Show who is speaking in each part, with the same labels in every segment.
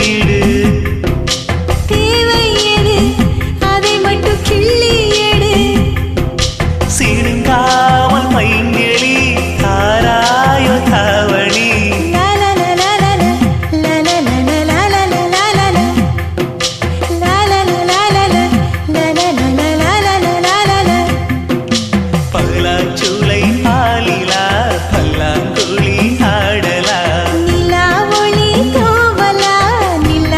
Speaker 1: ஈடு
Speaker 2: தேவை எது அதை மட்டும் கிள்ளி எடு
Speaker 1: சிறுங்காமல் மைங்கிளி தாராயோ தாவணி பல்லாச்சுளை பாலிலா பல்லாங்குழி ஆடலா
Speaker 2: நிலா ஒளி தூவலா நில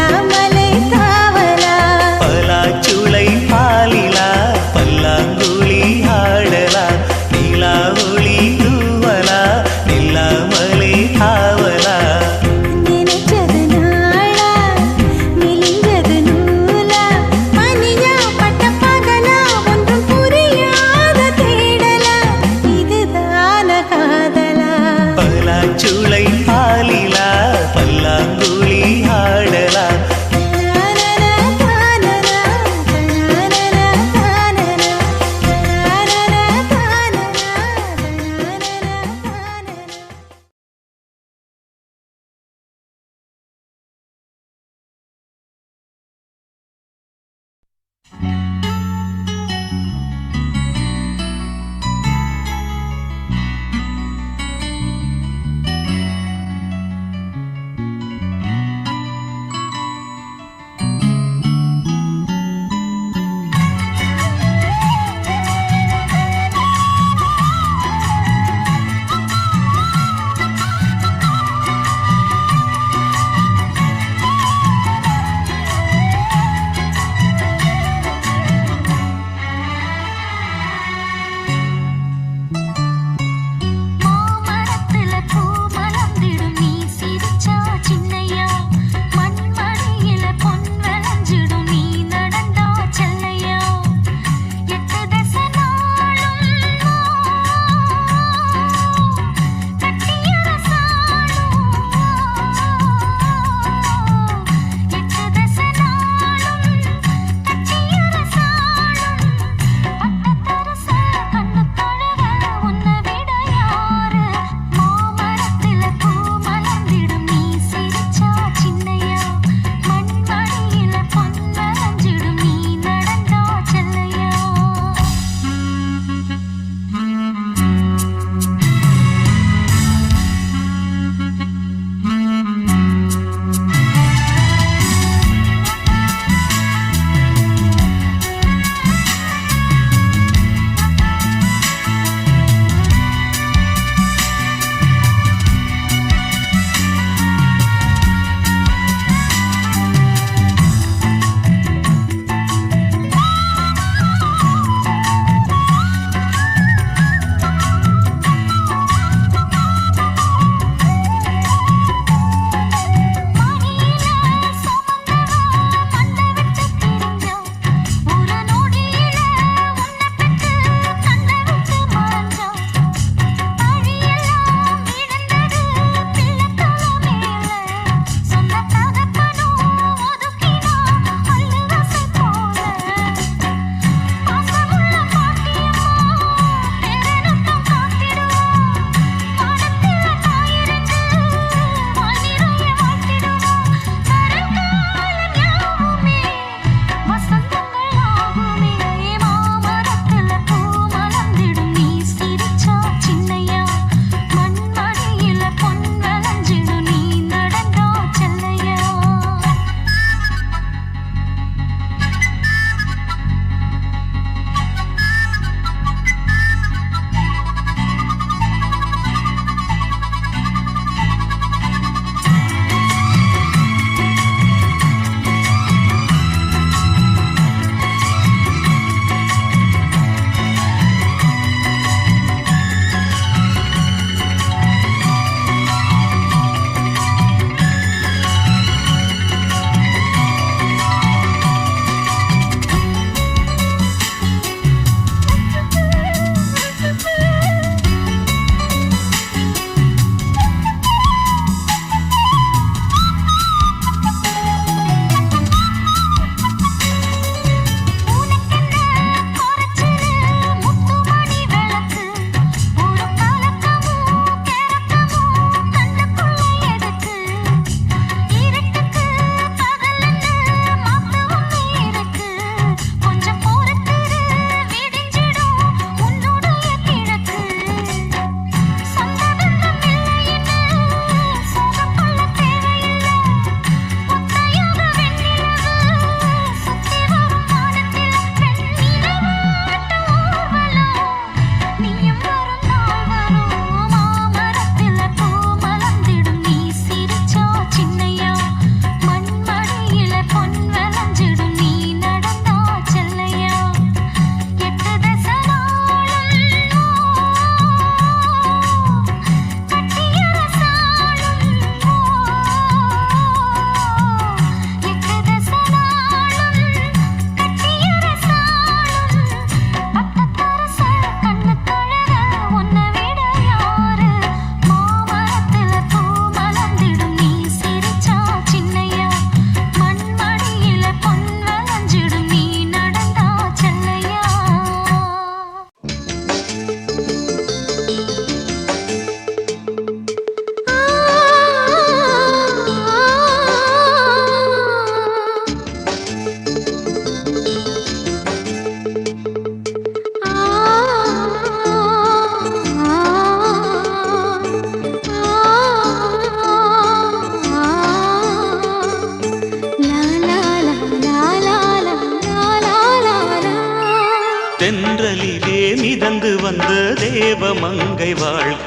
Speaker 1: தேவமங்கை வாழ்க.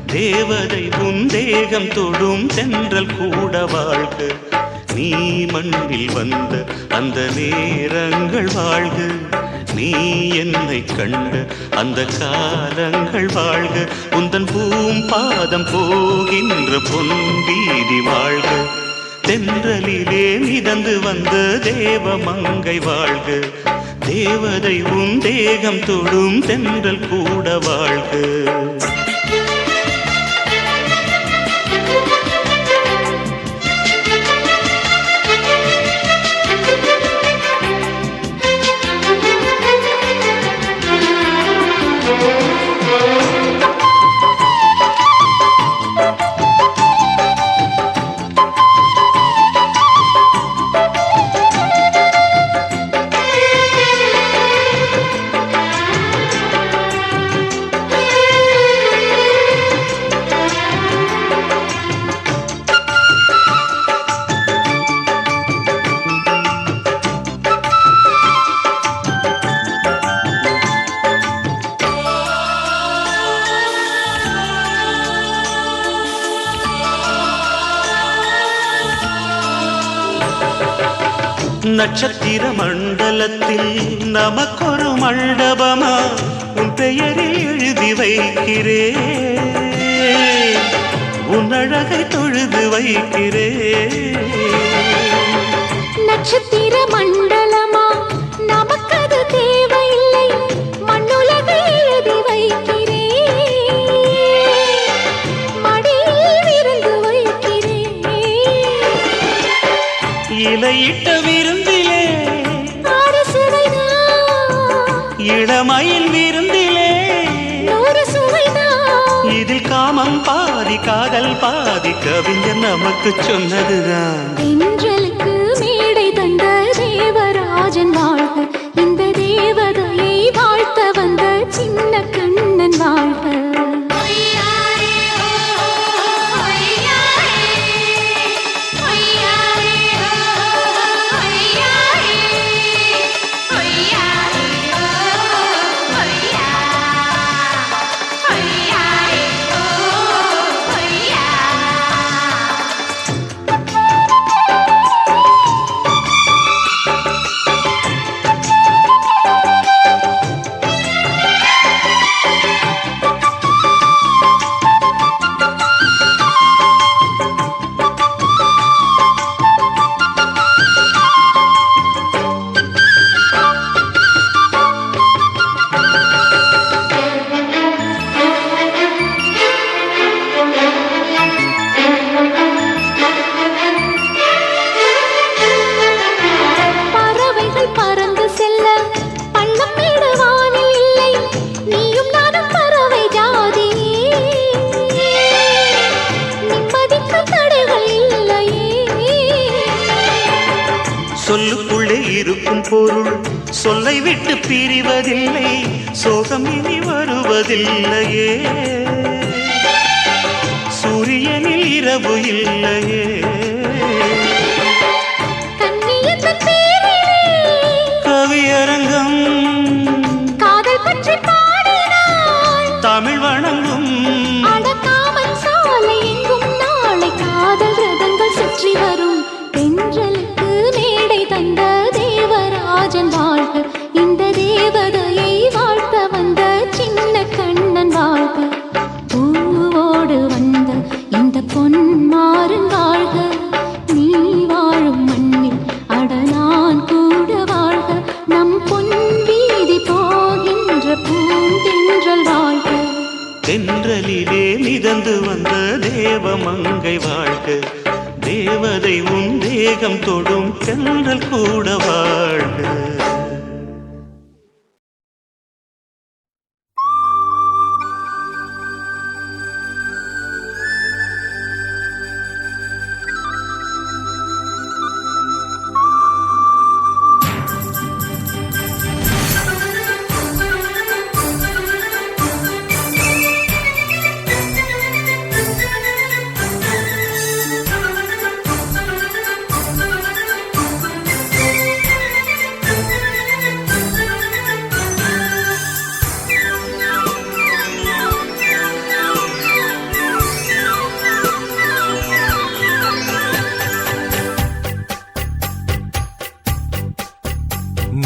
Speaker 1: தேவதை உன் தேகம் தொடும் தென்றல் கூட வாழ்க. நீ மண்ணில் வந்த அந்த நேரங்கள் வாழ்க. நீ என்னை கண்ட அந்த காலங்கள் வாழ்க. உந்தன் பூம்பாதம் போகின்ற பொன் வீதி வாழ்க. தென்றலிலே மிதந்து வந்த தேவமங்கை வாழ்க. தேவதை உன் தேகம் தொடும் தென்றல் கூட வாழ்க. நட்சத்திர மண்டலத்தில் நமக்கொரு மண்டபமா உன் பெயரில் எழுதி வைக்கிறேன். உன் அழகை தொழுது வைக்கிறேன்.
Speaker 2: நட்சத்திர மண்டலமா நமக்கது தேவையில்லை. மண்ணுலகை எழுதி வைக்கிறேன். மடியில் விருந்து வைக்கிறேன்.
Speaker 1: இலையிட்ட விருந்திலே இளமயில் விருந்திலே இதில் காமம் பாதி காதல் பாதி கவிஞர் நமக்கு சொன்னதுதான்.
Speaker 2: தென்றலுக்கு மேடை தந்த தேவராஜன் வாழ்க. இந்த தேவதையை வாழ்த்த வந்த சின்ன கண்ணன் வாழ்க.
Speaker 1: சொல்லுக்குள்ளே இருக்கும் பொருள் சொல்லை விட்டு பிரிவதில்லை. சோகம் இனி வருவதில்லையே. சூரியனில் இரவு இல்லையே. கவியரங்கம்
Speaker 2: காதல் பற்றி பாடினாள்.
Speaker 1: தமிழ் வணங்கும்
Speaker 2: அடக்காமல் சாலை எங்கும் நாளை காதல் ரதங்கள் சுற்றி வரும். தென்றலுக்கு மேடை தந்த தேவராஜன் வாழ்க. இந்த தேவதையை வாழ்த்த வந்த சின்ன கண்ணன் வாழ்க. பூவோடு வந்த இந்த பொன்மாறன் வாழ்க. நீ வாழும் மண்ணில் அட நான் கூட வாழ்க. நம் பொன் வீதி போகின்ற பூந்தென்றல் வாழ்க.
Speaker 1: தென்றலிலே மிதந்து வந்த தேவமங்கை வாழ்க. தேவதை உன் தேகம் தொடும் தென்றல் கூட வாழ்க.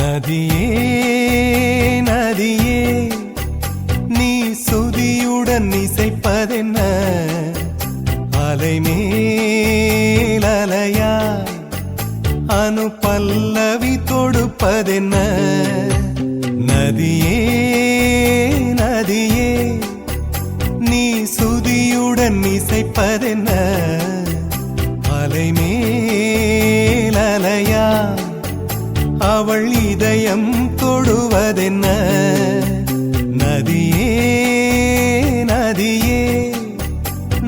Speaker 3: நதியே நதியே நீ சுதியுடன் இசைப்பதென்ன அலைமேல் அலையாய் அனு பல்லவி தொடுப்பதென்ன நதியே நதியே நீ சுதியுடன் இசைப்பதென்ன அலைமேல் அலையாய் அவள் இதயம் தொடுவதென்ன நதியே நதியே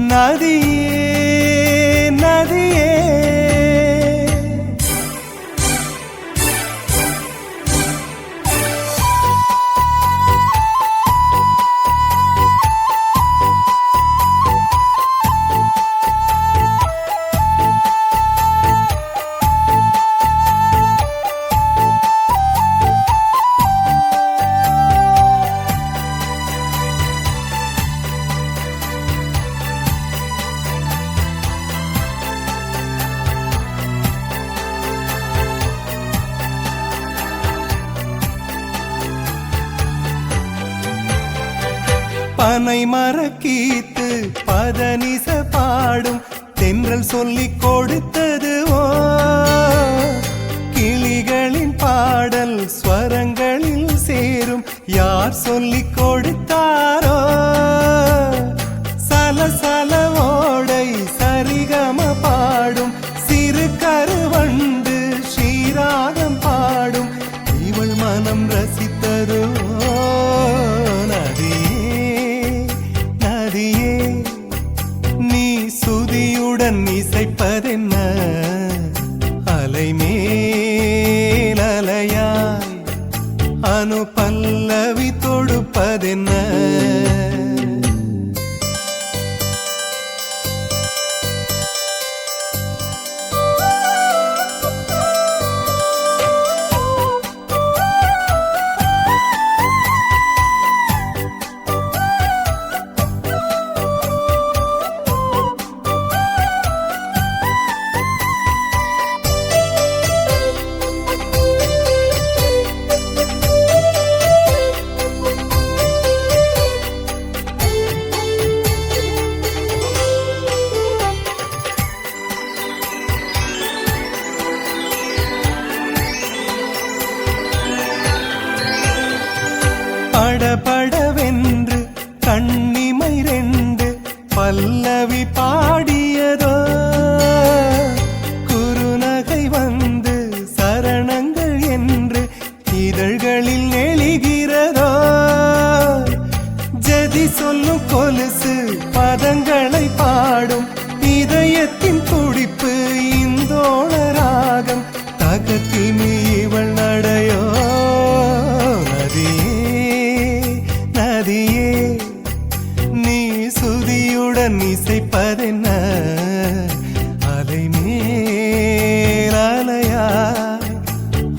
Speaker 3: நதியே நதியே பனை மரக்கீத்து பதனிச பாடும் தென்றல் சொல்லிக் கொடுத்தது ஓ கிளிகளின் பாடல் ஸ்வரங்களில் சேரும் யார் சொல்லிக் கொடுத்தாரோ சலசல ஓடை சரிகம பாடும் சிறு கருவண்டு ஸ்ரீராகம் பாடும் இவள் மனம் ரசித்ததோ நீ சுதியுடன் இசைப்பதென்ன அலைமேல் அலையாய் அனு பல்லவி தொடுப்பதென்ன படபடவென்று கண்ணிமை ரெண்டு பல்லவி பாடியதோ குறுநகை வந்து சரணங்கள் என்று இதழ்களில் நெளிகிறதோ ஜதி சொல்லும் கொலுசு பதங்களை பாடும் இதயத்தின் துடிப்பு இந்தோள ராகம் தகத்தினி இவள் நடையோ நதியே நீ சுதியுடன் இசைப்பதென்ன அலைமேல் அலையாய்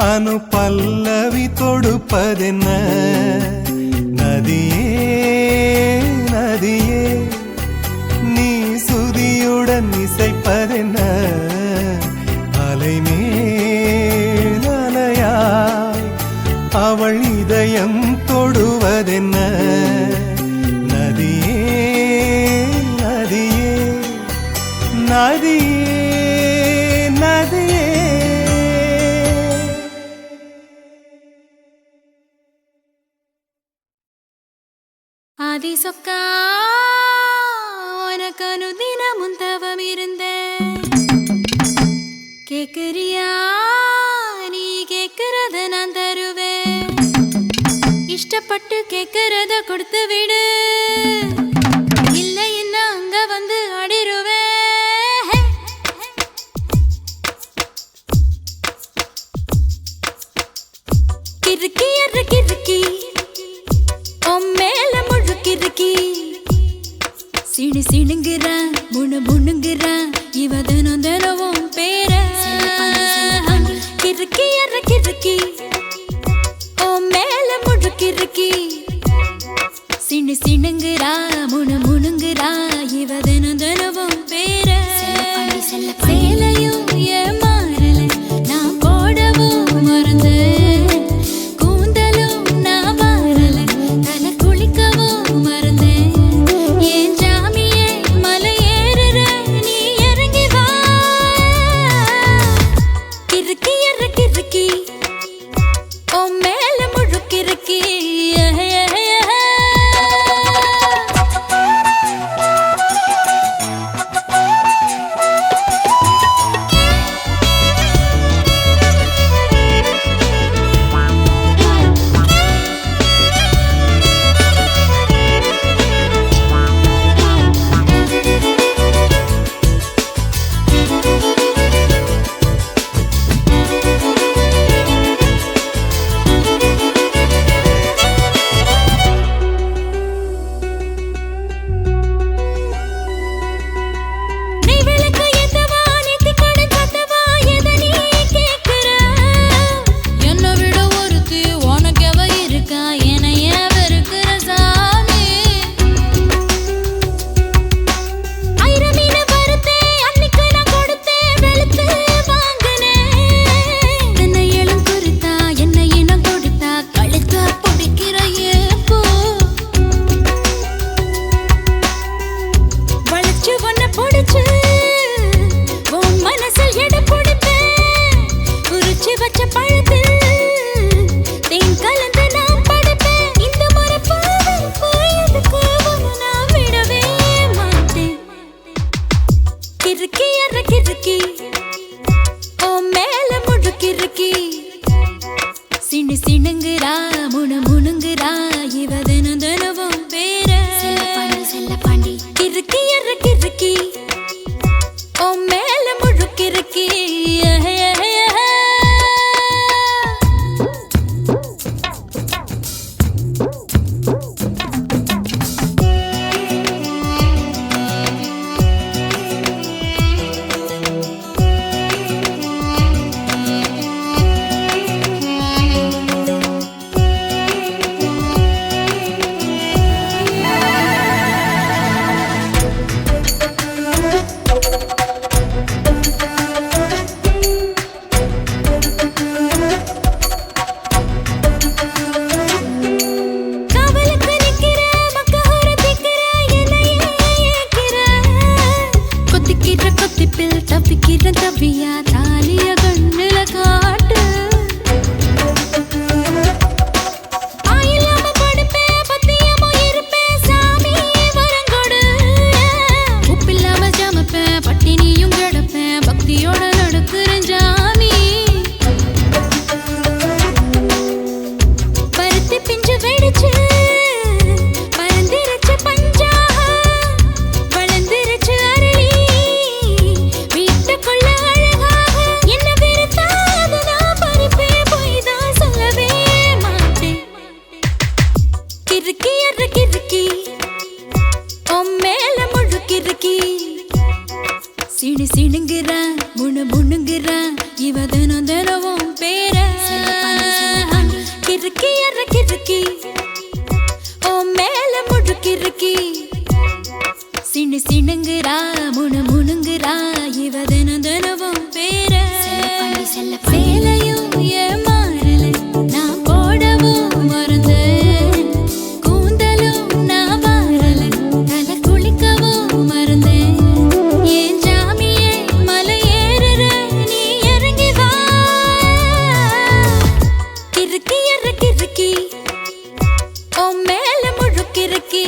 Speaker 3: அனு பல்லவி தொடுப்பதென்ன நதியே நதியே நீ சுதியுடன் இசைப்பதென்ன அலைமேல் அலையாய் அவள் இதயம் தொடுவதென்ன நதியே நதியே நதியே நதியே
Speaker 2: ஆதி சொக்கா உனக்கு அனுதினமும் தவம் இருந்தேன் கேக்குறியா நீ கேக்குறத நான் தருவேன் இஷ்டப்பட்டு கேக்குறத கொடுத்து விடு இல்லை என்ன அங்க வந்து அடிருவேன் கிறுக்கி எற கிறுக்கி மேல முழுக்கிறுக்கி சிணு சிணுங்குறா முணு முணுங்குறா இவ தினம் தினவும் பேர கிறுக்கி எற கிறுக்கி மேல முழுக்கிறுக்கி சிணு சிணுங்குறா முணு முணுங்குறா இவ தினம் தினவும் பேர சேலையும் ஏமாறல நான் போடவும் மறந்தேன் சினு சினுங்குறா முணுங்குறா இவ தினம் தினமும் பேர செல்ல பாண்டி கிறுக்கி எற கிறுக்கி ஓ மேல முழுக்கிறுக்கி தப்பியா தாலிய கண்ணுல காட்டு ஆயிலாம படுப்பேன் பத்தியமோ இருப்பேன் சாமி வரங்கொடு உப்பில்லாம ஜமப்பேன் பட்டினியும் கிடப்பேன் பக்தியோட நடக்குறேன் ஜாமி பருத்தி பிஞ்சு வெடிச்சு பறந்திருச்சு பஞ்சாக வளர்ந்திருச்சு அரளி சினு சினுங்குறா முணுங்குறா இவ தினம் தினமும் பேர கிறுக்கி எற கிறுக்கி ஓ மேல முழுக்கிறுக்கி சினு சினுங்குறா முணுங்குறா இவ தினம் தினமும் பேர சேலையும் ஏமாறல நான் போடவும் மறந்த கூந்தலும் நான் வாரல தலை குளிக்கவும் மறந்தேன் ஏன் ஜாமியே மலை ஏறுற நீ இறங்கி வா கிறுக்கி எற கிறுக்கி ஓ மேல முழுக்கிறுக்கி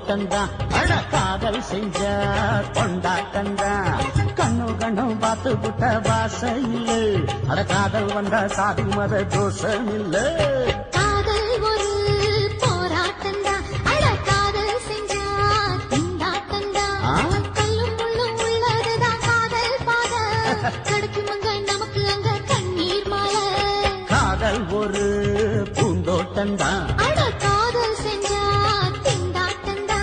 Speaker 4: பூந்தோட்டந்தான் அட காதல் செஞ்ச கொண்டாட்டந்தான் கண்ணு கண்ணும் பார்த்து புட்ட வாசம் இல்ல அட காதல் வந்தா சாதி மத தோஷம் இல்ல
Speaker 2: காதல் ஒரு போராட்டம்தான் அட காதல் செஞ்சா திண்டாட்டம்தான் கல்லும் முள்ளும் உள்ளதுதான் காதல் பாத கிடைக்குமங்க நமக்கு அங்க கண்ணீர் மாலை
Speaker 4: காதல் ஒரு பூந்தோட்டந்தான்
Speaker 2: அட காதல் செஞ்சா திண்டாட்டம்தான்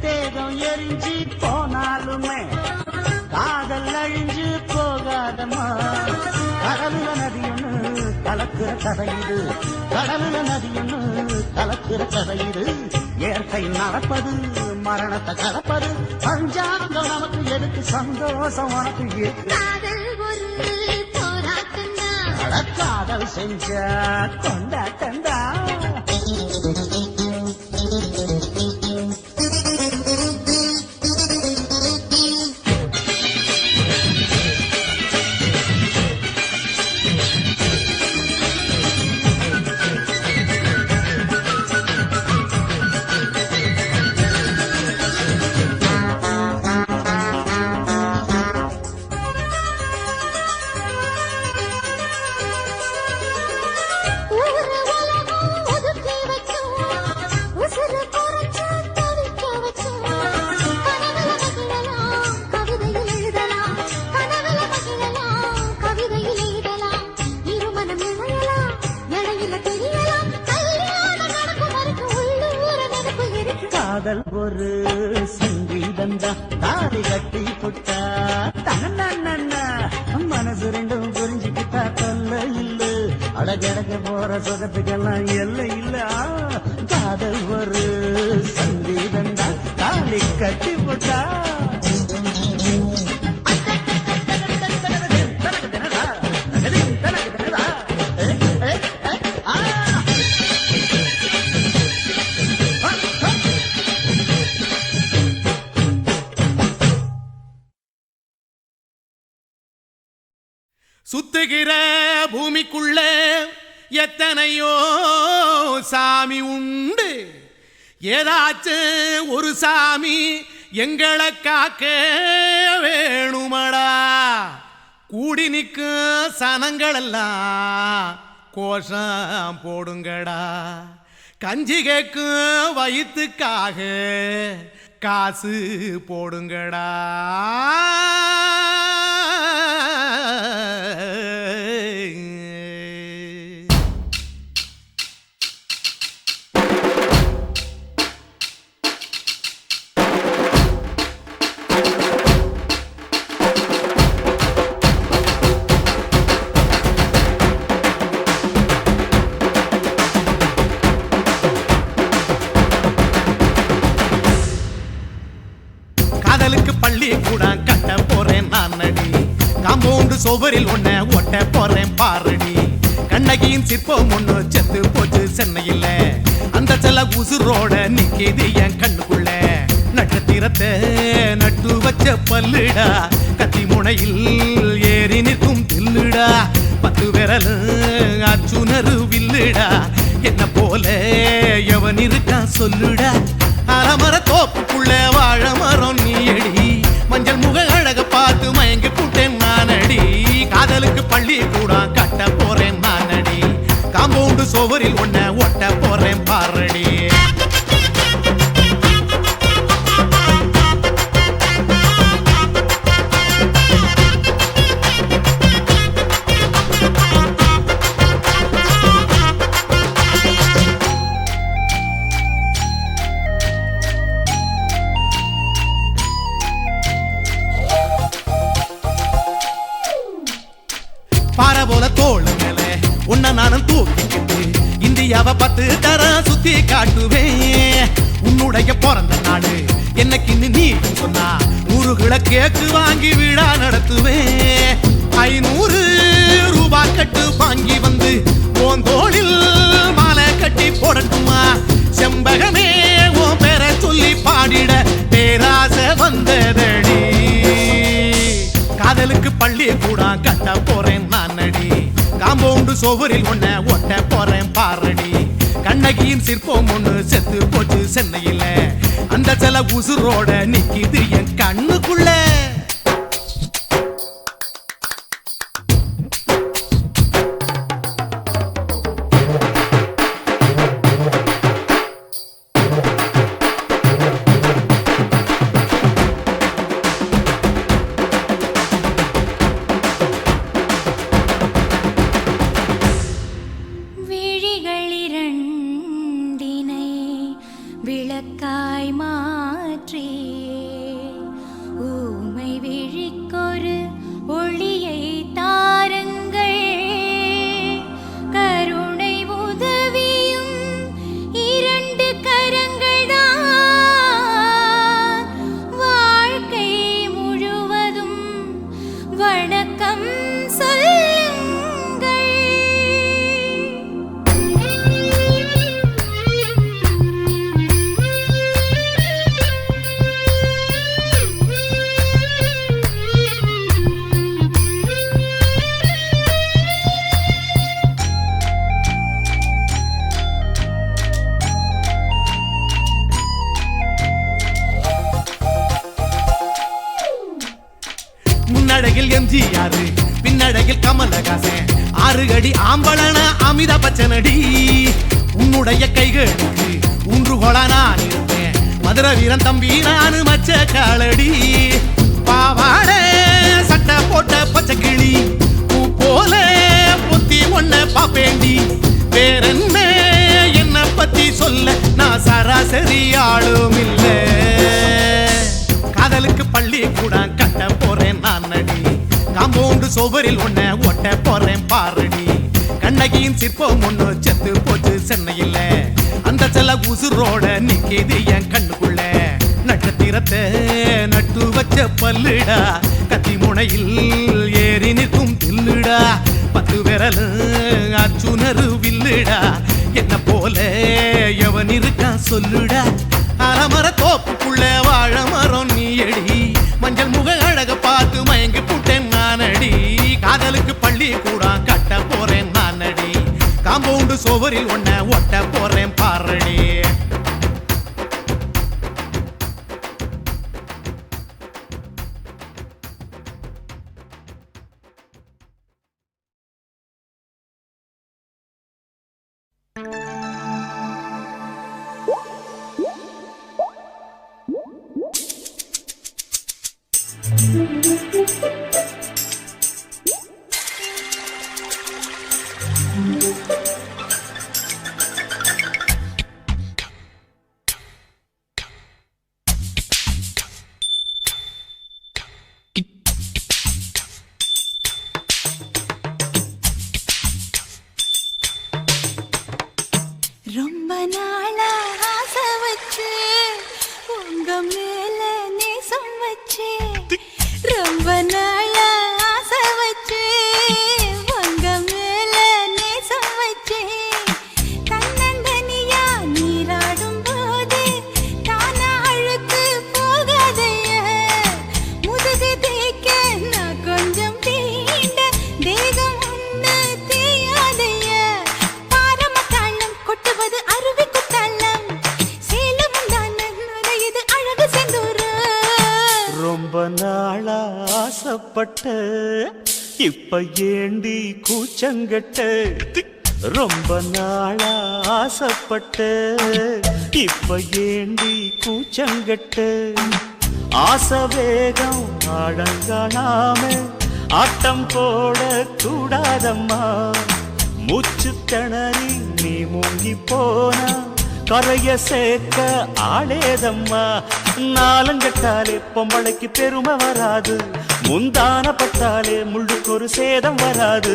Speaker 4: தேகம் எரிஞ்சு போனாலுமே காதல் அழிஞ்சு போகாதமா கடலுல நதியொன்னு கலக்குற கதையுது கடலுல நதியொன்னு கலக்குற கதையுது இயற்கை நடப்பது மரணத்தை கலப்பது பஞ்சாங்கம் நமக்கு எதுக்கு சந்தோஷம் உனக்கு இருக்கு
Speaker 2: காதல் ஒரு போராட்டம்தான்
Speaker 4: அட காதல் செஞ்ச கொண்டாட்டந்தா
Speaker 2: ஊரு உலகம் ஒதுக்கி வைக்கும் உசுறு குறைச்சு தவிக்க வைக்கும் கனவுல மகிழலாம் கவிதையில் எழுதலாம் கனவுல மகிழலாம் கவிதையில் எழுதலாம் இருமனம் இணையலாம் இடையில தெரியலாம் கல்யாணம் நடக்கும் வரைக்கும் உள்ளூர நினைப்பு இருக்கு
Speaker 4: காதல் ஒரு சங்கீதந்தா தாலி கட்டி புட்டா தன்னா மனசு ரெண்டும் புரிஞ்சுக்கிட்டா தொல்ல இல்ல அடகடக்க போற சுகத்துக்கெல்லாம் எல்லை இல்ல காதல் ஒரு சங்கீதந்தா தாலி கட்டி புட்டா
Speaker 3: சுத்துகிற பூமிக்குள்ள எத்தனையோ சாமி உண்டு ஏதாச்சும் ஒரு சாமி எங்களை காக்க வேணுமடா கூடி நிற்கும் சனங்களெல்லாம் கோஷம் போடுங்கடா கஞ்சி கேக்கும் வயிற்றுக்காக காசு போடுங்கடா காதலுக்கு பள்ளி கூட கட்ட போறேன் நான் நடி காம்பவுண்டு சோவரில் ஒன்ன ஒட்ட போறேன் பாரடி கண்ணகியின் சிற்பம் ஒண்ணு செத்து போச்சு சென்னையில் அந்த செல்ல உசுரோட நிக்கிது என் கண்ணுக்குள்ள நட்சத்திரத்தை நட்டு வச்ச பல்லுடா கத்தி முனையில் ஏறி நிற்கும் தில்லுடா 10 விரல் அச்சுணரு வில்லுடா என்ன போல எவன் இருக்கான் சொல்லுடா அலமர தோப்புக்குள்ள வாழ மரம் நீயடி மஞ்சள் முக அழக பார்த்து மயங்கி புட்டேன் நானடி காதலுக்கு பள்ளி கூட கட்ட போறேன் நானடி காம்பவுண்டு சோவரில் ஒன்ன ஒட்ட போறேன் பாரடி பாறை போல தோள் மேல உன்ன நானும் தூக்கிக்கிட்டு இந்தியாவை 10 தர சுத்தி காட்டுவேன் உன்னுடைய பிறந்த நாடு என்னைக்கு நீ சொன்னா 100 கிலோ கேக்கு வாங்கி விழா நடத்துவேன் 500 ரூபாய் கட்டு வாங்கி வந்து போந்தோளில் மாலை கட்டி போடட்டுமா செம்பகமே உன் பேரை சொல்லி பாடிட பேராசை வந்ததடி காதலுக்கு பள்ளி கூட கட்ட போறேன் நான் அடி காம்பவுண்டு சோவரில் ஒன்ன ஒட்ட போறேன் பாரடி கண்ணகியின் சிற்பம் ஒண்ணு செத்து போச்சு சென்னையில அந்த சில உசுரோட நிக்கிது என் கண்ணுக்குள்ள
Speaker 2: விழிகளிரண்டினை விளக்காய் மாற்றி ஊமை விழிக்கொரு ஒளியை தாருங்கள் கருணை உதவியும் 2 கரங்கள்தான் வாழ்க்கை முழுவதும் வணக்கம் சொல்லுங்கள்
Speaker 3: முன்னடையில் எம்ஜிஆர் பின்னடையில் கமலஹாசன் 6 அடி ஆம்பளன அமிதாப் பச்சனடி உன்னுடைய கைகளுக்கு ஊன்றுகோலா நான் இருப்பேன் மதுரை வீரன் தம்பி நானு மச்ச காலடி பாவாட சட்டை போட்ட பச்சை கிளி பூ போல பொத்தி ஒன்ன பாப்பேண்டி வேறென்ன என்ன பத்தி சொல்ல நான் சராசரி ஆளும் இல்ல காதலுக்கு பள்ளி கூட கட்ட போறேன் நான் அடி காம்பவுண்டு சோவரில் ஒன்ன ஒட்ட போறேன் பாரடி கண்ணகியின் சிற்பம் ஒண்ணு செத்து போச்சு சென்னையில அந்த சில உசுரோட நிக்கிது என் கண்ணுக்குள்ள நட்சத்திரத்தை நட்டு வச்ச பல்லுடா கத்தி முனையில் ஏறி நிற்கும் தில்லுடா 10 விரல் அச்சுணரு வில்லுடா என்ன போல எவன் இருக்கான் சொல்லுடா அலமர தோப்புக்குள்ள வாழ மரம் நீ அடி மஞ்சள் முக அழக பார்த்து மயங்கி புட்டேன் நானடி காதலுக்கு பள்ளி கூட கட்ட போறேன் நானடி காம்பவுண்டு சோவரில் ஒன்ன ஒட்ட போறேன் பாரடி
Speaker 2: ரொம்ப நாளா ஆசை வச்சு உங்க மேல நேசம் வச்சு ரொம்ப நாளா ஆசை வச்சு உங்க மேல நேசம் வச்சு தன்னந்தனியா நீராடும் போது தானா அழுக்கு போகாதைய முதுகு தேய்க்க நான் கொஞ்சம் தீண்ட தேகம் ஒண்ணு தேயாதைய பாரமத்தாளம் கொட்டுவது அருவி குத்தாளம் சேலம் தான நுரையுது அழகு செந்தூரு
Speaker 1: ரொம்ப நாளா ஆசைப்பட்ட இப்ப ஏண்டி கூச்சங்கட்ட ரொம்ப நாளா ஆசைப்பட்ட இப்ப ஏண்டி கூச்சங்கட்ட ஆசை வேகம் ஆழங்காணாம ஆட்டம் போட கூடாதம்மா மூச்சு திணறி நீ மூங்கி போனா கரைய சேர்க்க ஆளேதம்மா நாலங்கட்டாலே பொம்பளைக்கு பெருமை வராது முந்தான பட்டாலே முள்ளுக்கு ஒரு சேதம் வராது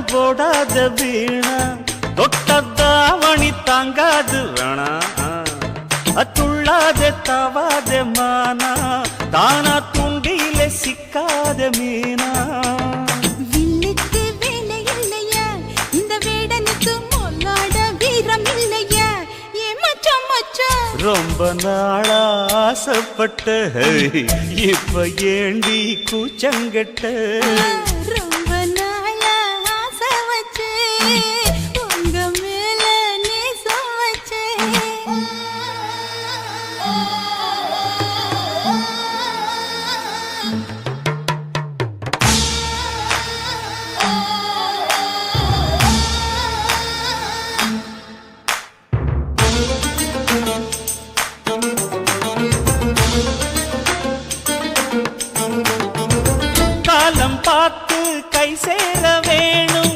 Speaker 1: போடாத வீணா தொட்டத்தாவணி தாங்காது வேணா துள்ளாத தவாத மானா தானா துண்டியில சிக்காத மீனா
Speaker 2: வில்லுக்கு வேலை இல்லையா இந்த வேடனுக்கு மொல்லாட வீரம் இல்லையா ஏ மச்சான் மச்சான்
Speaker 1: ரொம்ப நாளா ஆசைப்பட்ட இப்ப ஏண்டி கூச்சங்கட்ட
Speaker 2: ரொம்ப நாளா ஆசை வச்சு உங்க மேல நேசம் வச்சு
Speaker 1: காலம் பார்த்து கை சேர வேணும்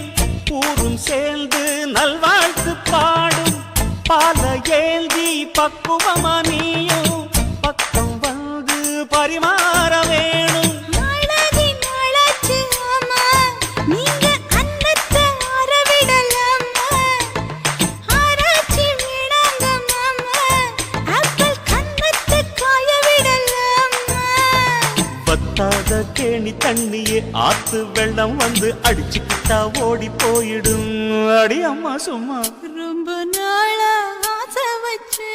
Speaker 1: ஊரும் சேர்ந்து நல்வாழ்த்து பாடும் பால ஏந்தி பக்குவமா நீயும் பக்கம் வந்து பரிமாற வேணும்
Speaker 2: நாளாகி நாளாச்சு ஆமா நீங்க அன்னத்தை ஆரவிடலாமா ஆராய்ச்சி வேணாங்க மாமா ஆப்பிள் கன்னத்தை காய விடலாமா
Speaker 1: பத்தாத கேணி தண்ணியே ஆத்து வெள்ளம் வந்து அடிச்சுக்கிட்டா ஓடி போயிடும் அடி அம்மா சும்மா
Speaker 2: ரொம்ப நாளா ஆசை வச்சு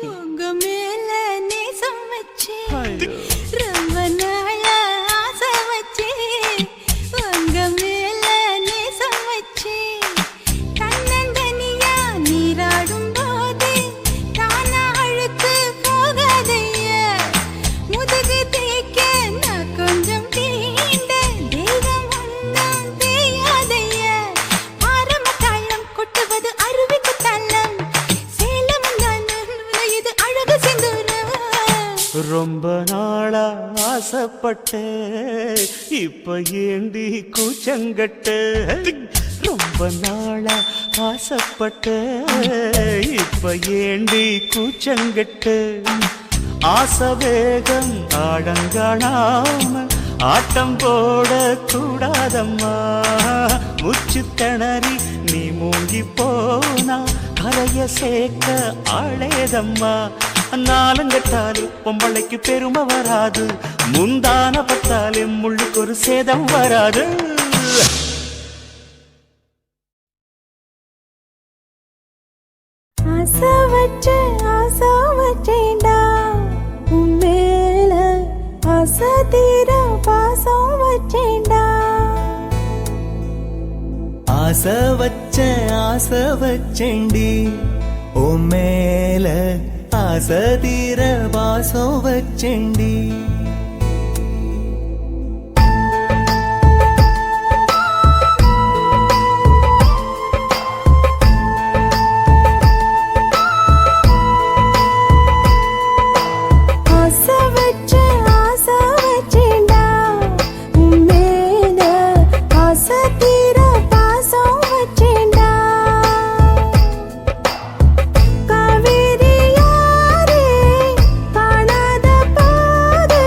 Speaker 2: உங்க மேல நேசம் வச்சு
Speaker 1: ஐயோ.
Speaker 2: ரொம்ப நாளா ஆசை வச்சு உங்க மேல நேசம் வச்சு தன்னந்தனியா நீராடும் போது தானா அழுக்கு போகாதையா முதுகு தேய்க்க நான் கொஞ்சம் தீண்ட தெய்வம் ஒன்றும் தேயாதையா ஆரம்ப தாளம் கொட்டுவது அருவிக்கு தள்ளம் சேலம் இது அழகு சிந்துரம்
Speaker 1: ரொம்ப நாளா ஆசைப்பட்ட இப்ப ஏண்டி கூச்சங்கட்ட ரொம்ப நாளா ஆசைப்பட்ட இப்ப ஏண்டி கூச்சங்கட்ட ஆசை வேகம் ஆடங்காணாம ஆட்டம் போட கூடாதம்மா முச்சு திணறி நீ மூங்கி போனா கரைய சேர்க்க ஆளேதம்மா நாலங்கட்டாலே பொம்பளைக்கு பெருமை வராது முந்தான பட்டாலே முள்ளுக்கு ஒரு சேதம் வராது
Speaker 2: ஆசை வச்சேன்டா உன் மேல ஆசை தீர பாசம் வச்சேன்டா
Speaker 5: ஆசை வச்சேண்டி ஓ மேல ஆசை தீர பாசம் வச்சேண்டி
Speaker 2: ஆசை வச்சேன்டா உன் மேல ஆசை தீர பாசம் வச்சேன்டா காவேரி யாரே காணாத போது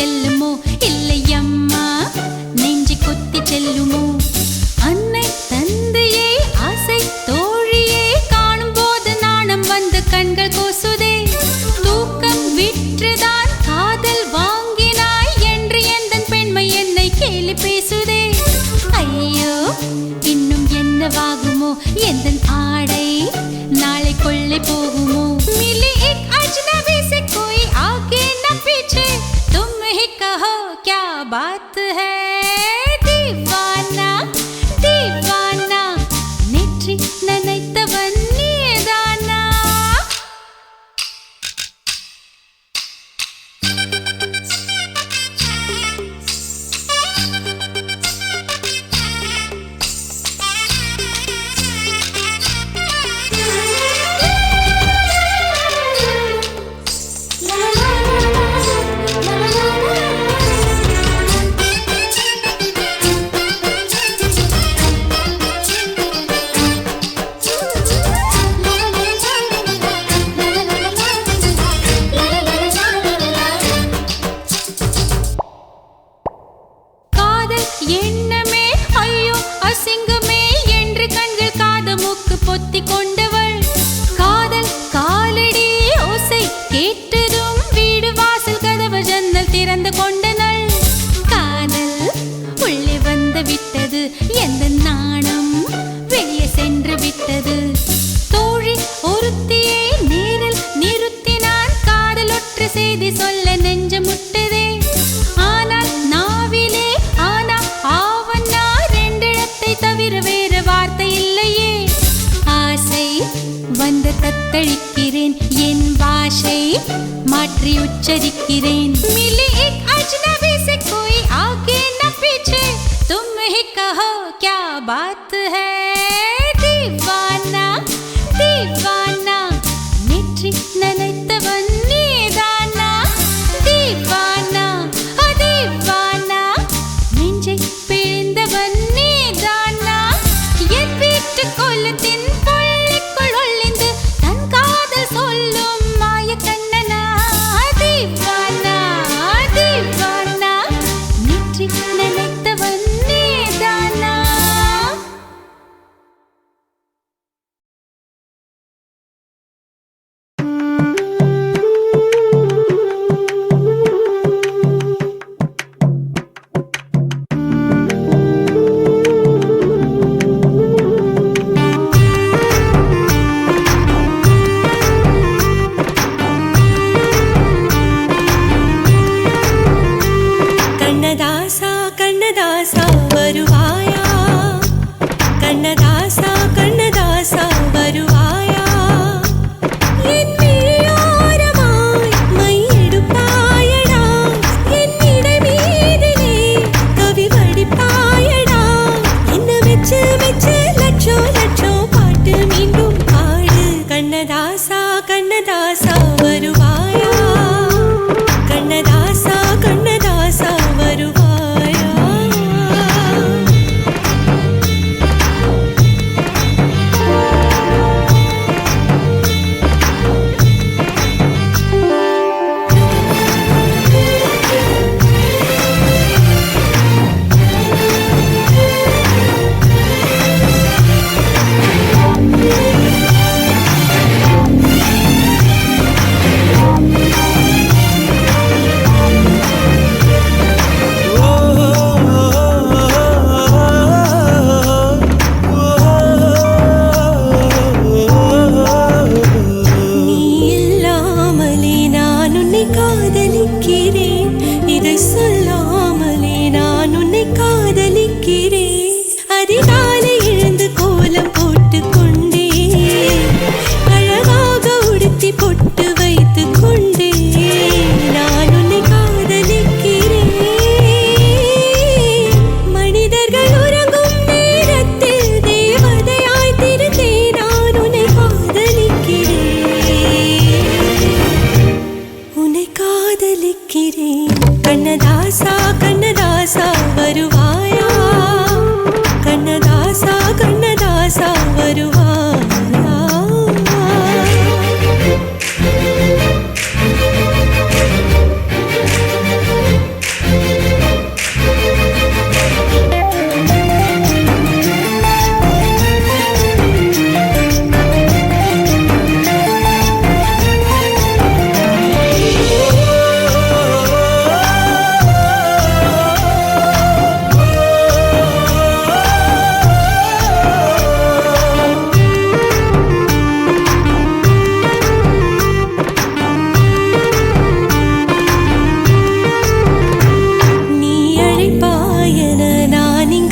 Speaker 2: செல்லுமோ இல்லையம்மா நெஞ்சு கொத்தி செல்லுமோ அன்னை தந்தையே ஆசை தோழியே காணும் போது நாணம் வந்து கண்கள் கூசுதே தூக்கம் விற்றுதான் காதல் வாங்கினாய் என்று எந்தன் பெண்மை என்னை கேலி பேசுதே ஐயோ இன்னும் என்னவாகுமோ எந்தன் ஆடை நாளை கொள்ளை போகுமோ मिली एक अजनबी से कोई आगे न पीछे तुम ही कहो क्या बात है दीवाना दीवाना नेற்றி நினைத்தவன் நீதானா எண்ணமே ஐயோ அசிங்கமே என்று கண்கள் காது மூக்கு பொத்தி கொண்டவள் காதல் காலடி ஓசை கேட்டதும் வீடு வாசல் கதவு ஜன்னல் திறந்து கொண்டனள் காதல் உள்ளே வந்து விட்டது எந்த நாணம் வெளியே சென்று விட்டது தோழி ஒருத்தியை நேரில் நிறுத்தினான் காதல் ஒற்று செய்தி சொல்ல நெஞ்சு முட்டதே ஆனால் நாவிலே ஆனா ஆவன்னா ரெண்டிடத்தை தவிர வேறு வார்த்தை இல்லையே ஆசை வந்து தத்தளிக்கிறேன் என் பாஷை மாற்றி உச்சரிக்கிறேன் मिली एक अजनबी से कोई आगे न पीछे तुम ही कहो क्या बात है दीवाना दीवाना नेற்றி நினைத்தவன் நீதானா दीवाना दीवाना நெஞ்சை பிழிந்தவன் நீதானா என் வீட்டு கொல்லத்தின் கொள்ளைக்குள் ஒளிந்து தன் காதல் சொல்லும் மாய கண்ணனா दीवाना दीवाना நேற்றி நினைத்தவன் நீதானா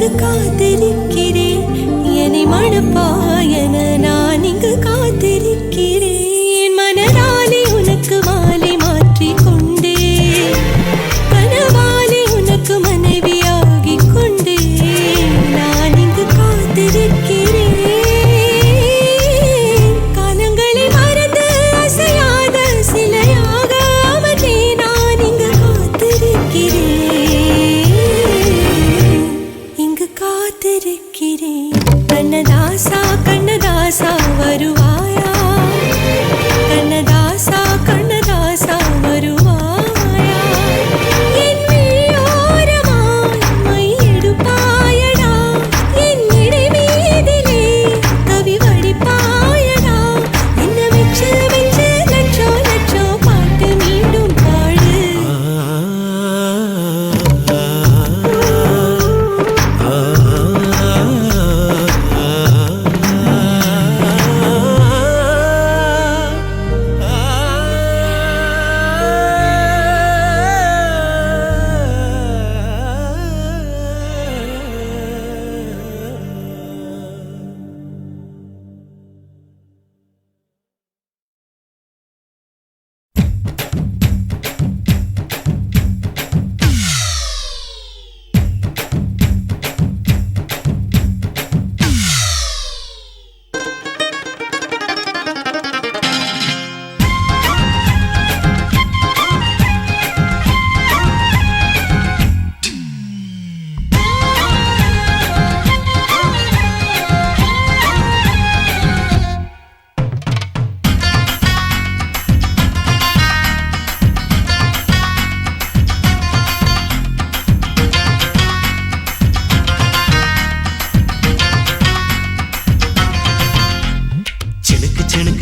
Speaker 2: இங்கு காத்திருக்கிறேன் என்னை மணப்பாயன நான் இங்கு காத்திருக்கிறேன் மனதாலே உனக்கு மாலை மாற்றிக் கொண்டே கனவாலே உனக்கு மனைவியாகிக் கொண்டே நான் இங்கு காத்திருக்கிறேன் காலங்களை மறந்து அசையாத சிலையாக அவனே நான் இங்கு காத்திருக்கிறேன் இங்கு காத்திருக்கிறேன் கண்ணதாசா கண்ணதாசா வருவாயா கண்ணதாசா கண்ணதாசா வருவாயா என் விழியோரமாய் மை எடுப்பாயடா என் இடை மீதிலே கவி வடிப்பாயடா என்ன வெச்சு வெச்சு லட்சோ லட்சோ பாட்டு மீண்டும் பாடு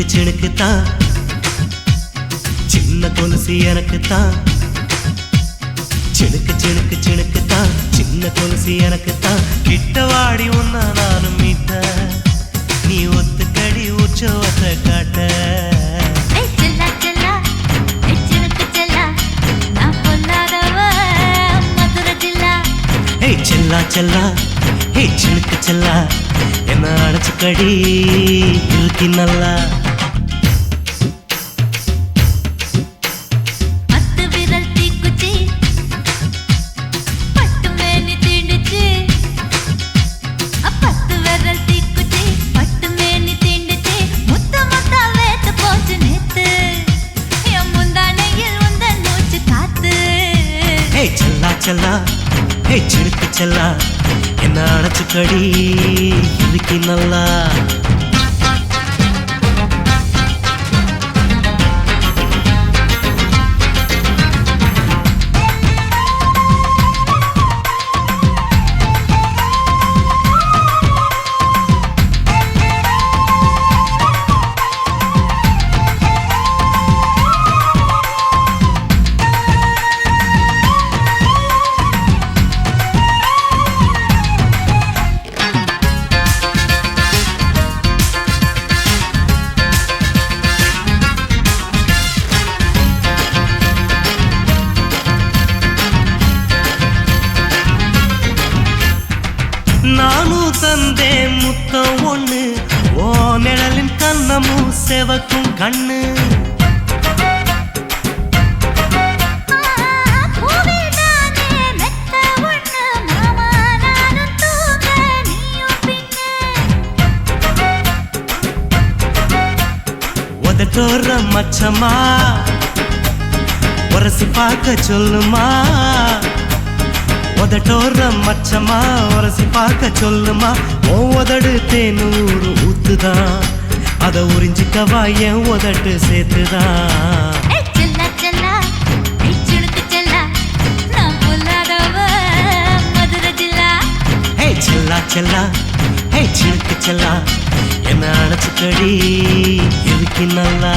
Speaker 1: சினுக்கு தான் சின்ன கொலுசு எனக்கு தான் சினுக்கு தான் சின்ன கொலுசு எனக்கு தான் கிட்ட வாடி உன்னா நானும் மீட்ட நீ ஒத்துக்கடி உற்சவத்தை காட்ட செல்லா செல்லா ஹே சினுக்கு செல்லா என்ன அடைச்சுக்கடி இருக்கு நல்லா செல்லா ஹே சினுக்கு செல்லா என்ன அடைச்சுக்கடி இருக்கு நல்லா நானும் தந்தே முத்தம் ஒண்ணு ஓ நிழலின் கண்ணமும் செவக்கும் கண்ணு உதட்டோர மச்சமா உரசி பார்க்க சொல்லுமா உதட்டோர மச்சமா உரசி பார்க்க சொல்லுமா உதடு தேனூறு ஊத்துதான் அத உறிஞ்சிக்கவா என் உதட்டு சேர்த்துதான் செல்லா செல்லா ஹே சினுக்கு செல்லா என்ன அடைச்சுக்கடி இருக்கு நல்லா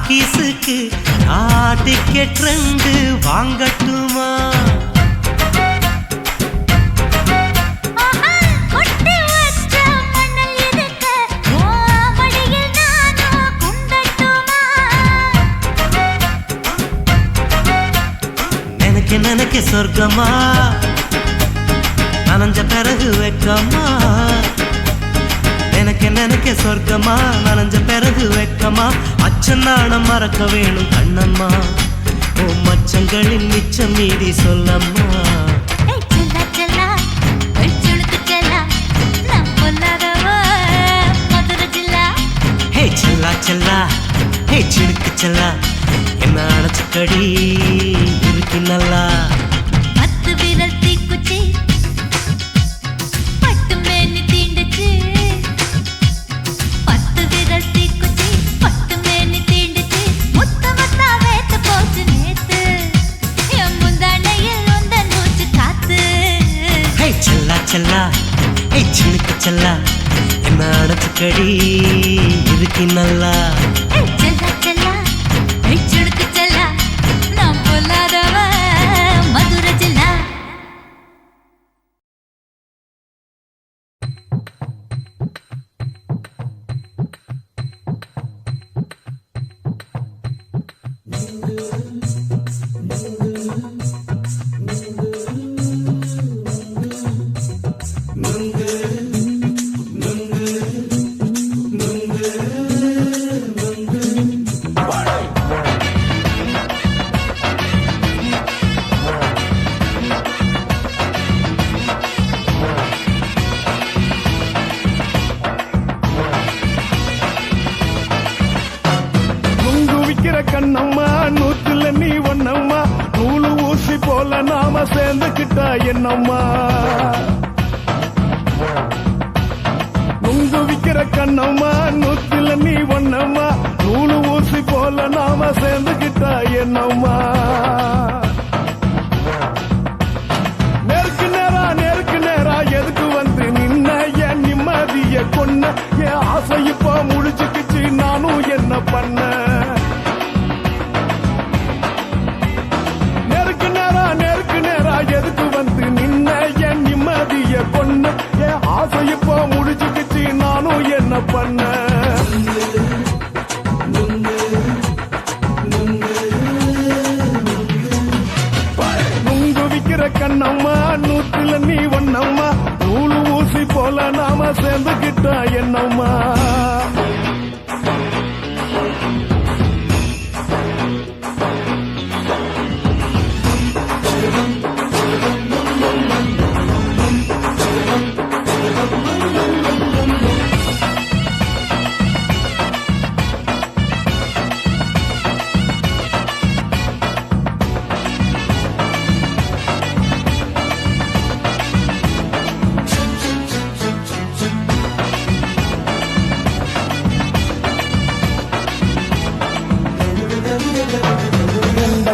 Speaker 1: டாக்கீஸுக்கு டிக்கெட் 2 வாங்கட்டுமா? நினைக்க சொர்க்கமா நனைஞ்ச பிறகு வெக்கமா? நினைக்க சொர்க்கமா நனைஞ்ச பிறகு வெக்கமா? அச்சநாணம் மறக்க வேணும் கண்ணம்மா, ஓ மச்சங்களின் மிச்சம் மீதி சொல்லம்மா. செல்லா செல்லா ஹே சிடுக்கு செல்லா என்ன அணைச்சுக்கடி இருக்கு நல்லா.
Speaker 2: 10 விரல் தீக்குச்சி பட்டு மேனி தீண்டுச்சு, 10 விரல் தீக்குச்சி பட்டு மேனி தீண்டுச்சு, முத்த முத்தா வேத்து போச்சு நேத்து என் முந்தானையில் உந்த மூச்சு காத்து.
Speaker 1: ஹே செல்லா செல்லா ஹே சிடுக்கு செல்லா என்ன அணைச்சுக்கடி இருக்கு நல்லா.
Speaker 2: செல்லா செல்லா சுடுக்கு செல்லா நான் பொல்லாதவ மதுரை ஜில்லா.
Speaker 6: கண்ணம்மா நூத்துல நீ ஒன்னம்மா, நூலு ஊசி போல நாம சேர்ந்துக்கிட்டா என்னம்மா? நுங்கு விக்கிற கண்ணம்மா நூத்துல நீ ஒன்னம்மா, நூலு ஊசி போல நாம சேர்ந்துக்கிட்டா என்னம்மா? நேருக்கு நேரா எதுக்கு வந்து நின்ன என் நிம்மதிய கொன்ன, என் ஆசை இப்ப முடிச்சுக்கிச்சு நானும் என்ன பண்ண? எதுக்கு வந்து நின்ன என் நிம்மதிய கொன்ன, என் ஆசை இப்போ முடிச்சுக்கிச்சு நானும் என்ன பண்ண? நுங்கு விக்கிற கண்ணம்மா நூத்துல நீ ஒன்னம்மா, நூலு ஊசி போல நாம சேர்ந்துக்கிட்டா என்னம்மா?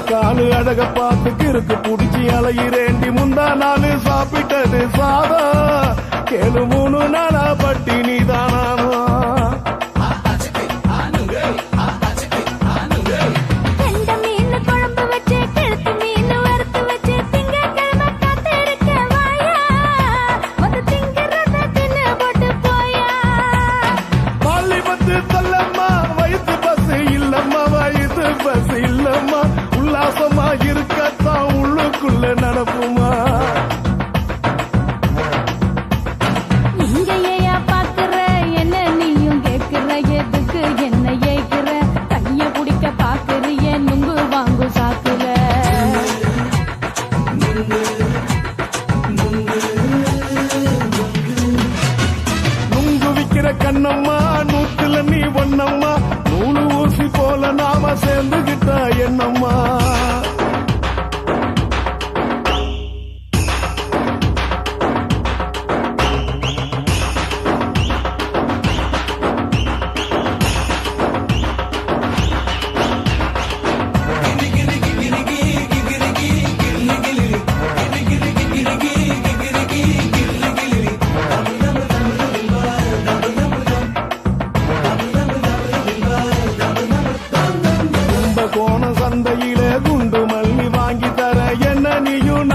Speaker 6: காலு அழக பார்த்து கிறுக்கு புடிச்சி அலையிறேண்டி, முந்தா நாலு சாப்பிட்டது சாதம் கேளு 3 நாளா பட்டினி தானாமா? உல்லாசமா இருக்கத்தான் உள்ளுக்குள்ள நடப்புமா?
Speaker 2: இங்கேயா பாக்குற என்ன நீயும் கேக்குற, எதுக்கு என்ன ஏக்குற, கைய குடிக்க பாக்குறிய நுங்கு வாங்கு சாக்குற.
Speaker 6: நுங்கு விக்கிற கண்ணம்மா நூத்துல நீ ஒன்னம்மா, நூலு ஊசி போல நாம சேர்ந்துகிட்டா என்னம்மா?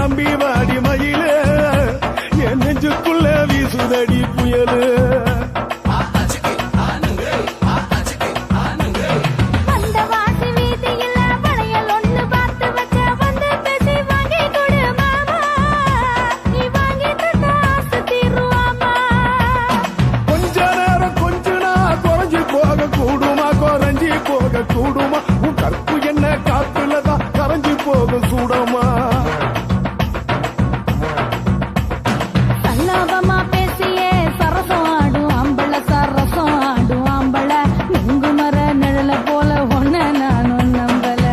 Speaker 6: நம்பி வாடி மயிலே என் நெஞ்சுக்குள்ள வீசுதடி புயலு
Speaker 2: அந்த வாசி வீதியில வளையல் ஒண்ணு பார்த்து வச்ச வந்து பேசி வாங்கி கொடு மாமா நீ வாங்கி தந்தா ஆசை தீருவாமா
Speaker 6: கொஞ்ச நேரம் கொஞ்ச நான் குறைஞ்சி போக கூடுமா குறைஞ்சி போக கூடுமா உன் கற்பு என்ன காத்துலதான் கரைஞ்சி போக சூடமா
Speaker 2: சல்லாபமா பேசியே சரசம் ஆடும் அம்பள சரசம் ஆடும் அம்பள நுங்கு மர நிழல போல ஒன்ன நானும் நம்பல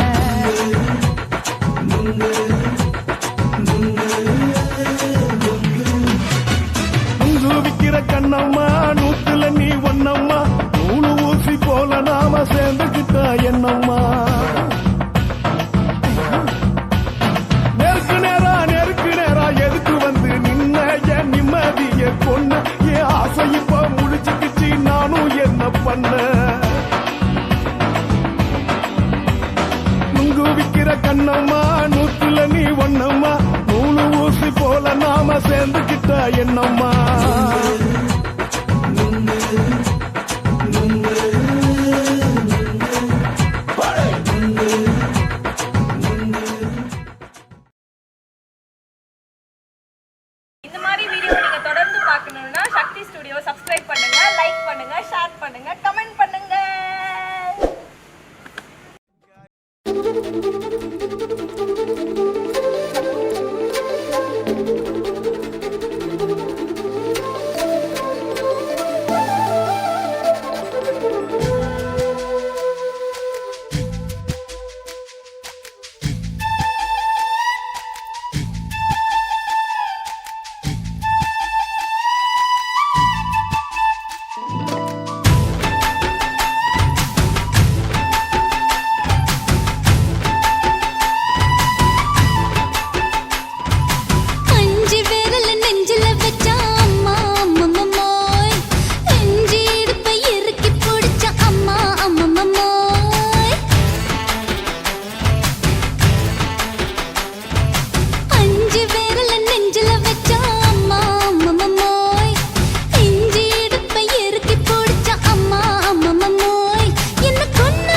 Speaker 6: நுங்கு விக்கிற கண்ணம்மா நூத்துல நீ ஒன்னம்மா நூலு ஊசி போல நாம சேர்ந்துக்கிட்டா என்னம்மா நெருக்கு நேரா எதுக்கு வந்து நின்ன என் நிம்மதிய கொன்ன என் ஆசை இப்ப முடிச்சுக்கிச்சு நானும் என்ன பண்ண நுங்கு விக்கிற கண்ணம்மா நூத்துல நீ ஒன்னம்மா நூலு ஊசி போல நாம சேர்ந்துக்கிட்டா என்னம்மா
Speaker 7: இந்த மாதிரி வீடியோ நீங்க தொடர்ந்து பார்க்கணும்னா சக்தி ஸ்டுடியோ சப்ஸ்கிரைப் பண்ணுங்க, லைக் பண்ணுங்க, ஷேர் பண்ணுங்க, கமெண்ட் பண்ணுங்க.
Speaker 2: அஞ்சு விரல் நெஞ்சில வச்சா அம்மா அம்மம்மோய் நெஞ்சி இடுப்பை இறுக்கி பிடிச்ச அம்மா அம்மம்மோய் அஞ்சு விரல் நெஞ்சில வச்சா அம்மா அம்மம்மோய் நெஞ்சி இடுப்பை இறுக்கி பிடிச்ச அம்மா அம்மம்மோய் என்ன கொன்ன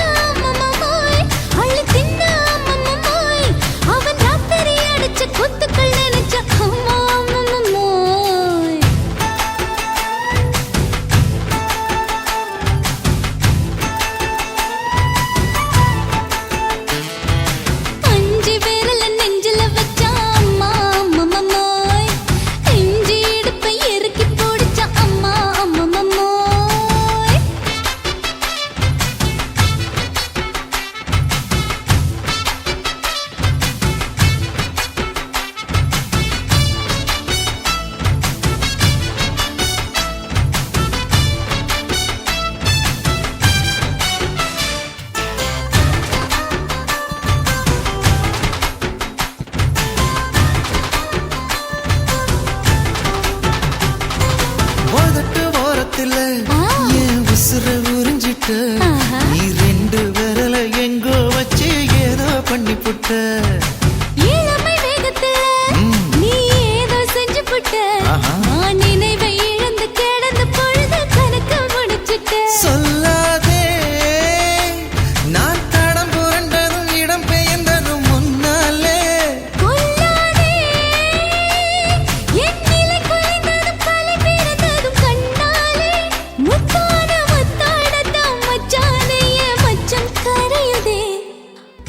Speaker 2: அம்மம்மோய் அள்ளி தின்ன அம்மம்மோய் அவன் ராத்திரி அடிச்ச குத்துக்கள் நினைச்ச அம்மா அம்மம்மோய் அஞ்சு விரல் நெஞ்சில வச்சா அம்மா அம்மம்மோய் நெஞ்சி இடுப்பை இறுக்கி பிடிச்ச அம்மா அம்மம்மோய்
Speaker 5: உதட்டு ஓரத்துல என் உசுர உறிஞ்சிட்ட நீ ரெண்டு விரல எங்கோ வச்சு ஏதோ பண்ணி புட்ட
Speaker 2: இளமை வேகத்துல நீ ஏதோ செஞ்சு புட்ட நான் நினைவை இழந்து கிடந்த பொழுது கணக்கு முடிச்சிட்ட
Speaker 5: சொல்லாதே நான் தடம் புரண்டதும் இடம் பெயர்ந்ததும் முன்னாலே
Speaker 2: கொல்லாதே என் நிலை குலைந்ததும் கலை பிறந்ததும் கண்ணாலே முத்தான முத்தாடத்தான் மச்சானைய மச்சம் கரையுதே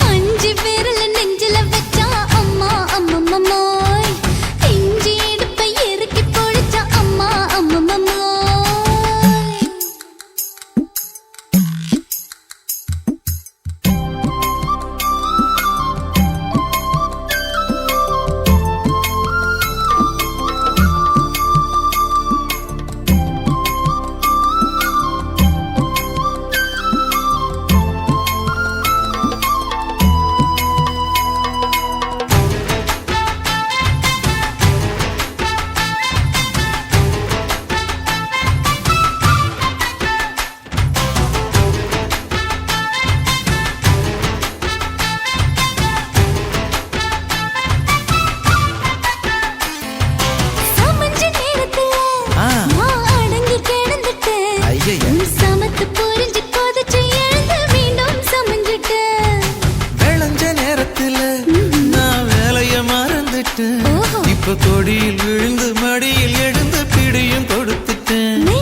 Speaker 2: அஞ்சு விரல் நெஞ்சில வச்சா அம்மா அம்மம்மோய் நெஞ்சி இடுப்பை இறுக்கி
Speaker 5: இப்ப கொடியில் விழுந்து மடியில் எழுந்து பிடியும் கொடுத்துட்டேன்.